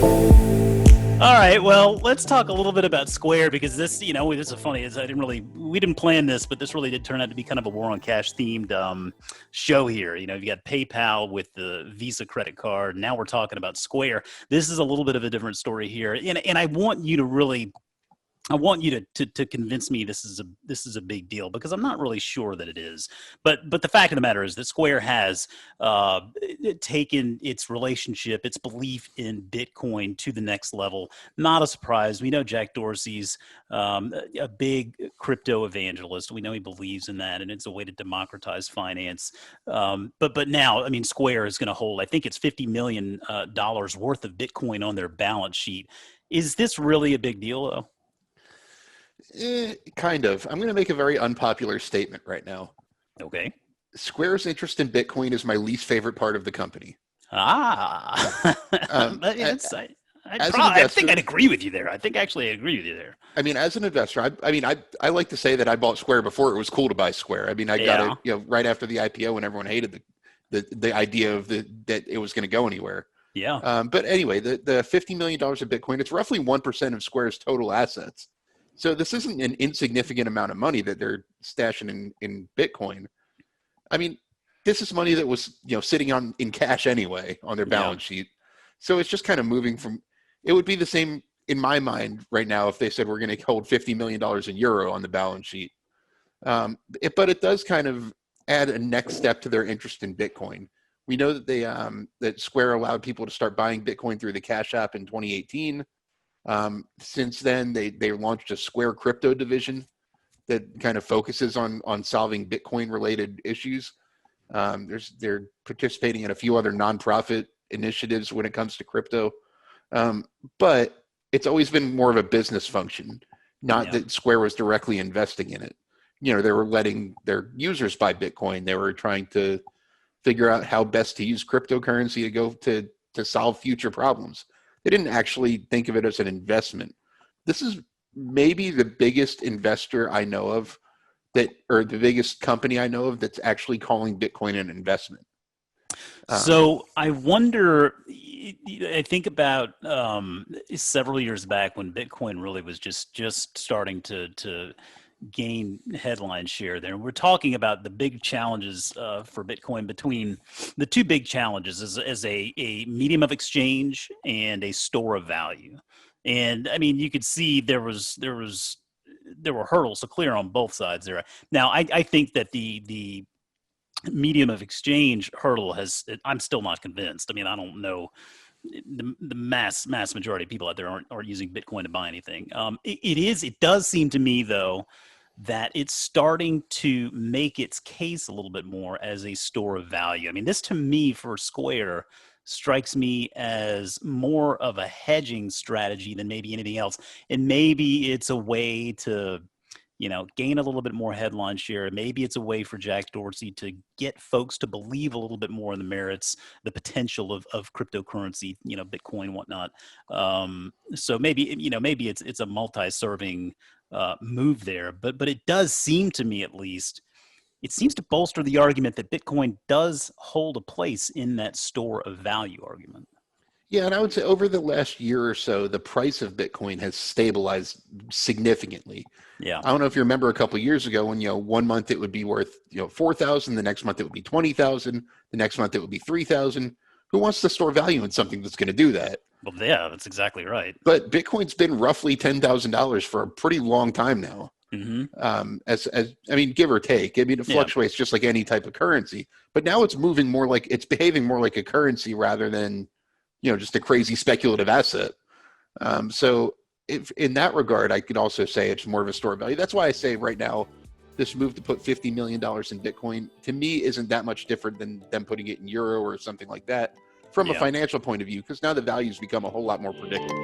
All right, well, let's talk a little bit about Square because this is funny. We didn't plan this, but this really did turn out to be kind of a war on cash themed show here. You got PayPal with the Visa credit card. Now we're talking about Square. This is a little bit of a different story here, and I want you to convince me this is a big deal because I'm not really sure that it is. But the fact of the matter is that Square has taken its relationship, its belief in Bitcoin to the next level. Not a surprise. We know Jack Dorsey's a big crypto evangelist. We know he believes in that, and it's a way to democratize finance. But now, I mean, Square is going to hold, I think it's $50 million worth of Bitcoin on their balance sheet. Is this really a big deal, though? Kind of. I'm going to make a very unpopular statement right now. Okay. Square's interest in Bitcoin is my least favorite part of the company. I think I'd agree with you there. I think actually I agree with you there. I mean, as an investor, I like to say that I bought Square before it was cool to buy Square. I mean, I got it, right after the IPO when everyone hated the idea of that it was going to go anywhere. Yeah. But anyway, the $50 million of Bitcoin, it's roughly 1% of Square's total assets. So this isn't an insignificant amount of money that they're stashing in Bitcoin. I mean, this is money that was, sitting in cash anyway on their balance sheet. So it's just kind of moving from, it would be the same in my mind right now if they said we're going to hold $50 million in euro on the balance sheet. But it does kind of add a next step to their interest in Bitcoin. We know that that Square allowed people to start buying Bitcoin through the Cash App in 2018. Since then, they launched a Square crypto division that kind of focuses on solving Bitcoin related issues. They're participating in a few other nonprofit initiatives when it comes to crypto. But it's always been more of a business function, not that Square was directly investing in it. They were letting their users buy Bitcoin. They were trying to figure out how best to use cryptocurrency to solve future problems. They didn't actually think of it as an investment. This is maybe the biggest investor I know of or the biggest company I know of that's actually calling Bitcoin an investment. So I wonder, I think about several years back when Bitcoin really was just starting to gain headline share there. We're talking about the big challenges for Bitcoin between the two big challenges as a medium of exchange and a store of value. And I mean, you could see there were hurdles to clear on both sides there. Now, I think that the medium of exchange hurdle I'm still not convinced. I mean, I don't know. The mass majority of people out there aren't using Bitcoin to buy anything. It does seem to me, though, that it's starting to make its case a little bit more as a store of value. I mean, this to me for Square strikes me as more of a hedging strategy than maybe anything else. And maybe it's a way to, gain a little bit more headline share. Maybe it's a way for Jack Dorsey to get folks to believe a little bit more in the merits, the potential of cryptocurrency, Bitcoin, whatnot. So maybe it's a multi-serving move there, but it does seem to me, at least, it seems to bolster the argument that Bitcoin does hold a place in that store of value argument. Yeah, and I would say over the last year or so, the price of Bitcoin has stabilized significantly. Yeah. I don't know if you remember a couple of years ago when, 1 month it would be worth, 4,000, the next month it would be 20,000, the next month it would be 3,000. Who wants to store value in something that's going to do that? Well, yeah, that's exactly right. But Bitcoin's been roughly $10,000 for a pretty long time now. Mm-hmm. I mean, give or take. I mean, it fluctuates just like any type of currency. But now it's behaving more like a currency rather than, just a crazy speculative asset. So if in that regard, I could also say it's more of a store of value. That's why I say right now, this move to put $50 million in Bitcoin, to me, isn't that much different than them putting it in euro or something like that from a financial point of view, because now the values become a whole lot more predictable.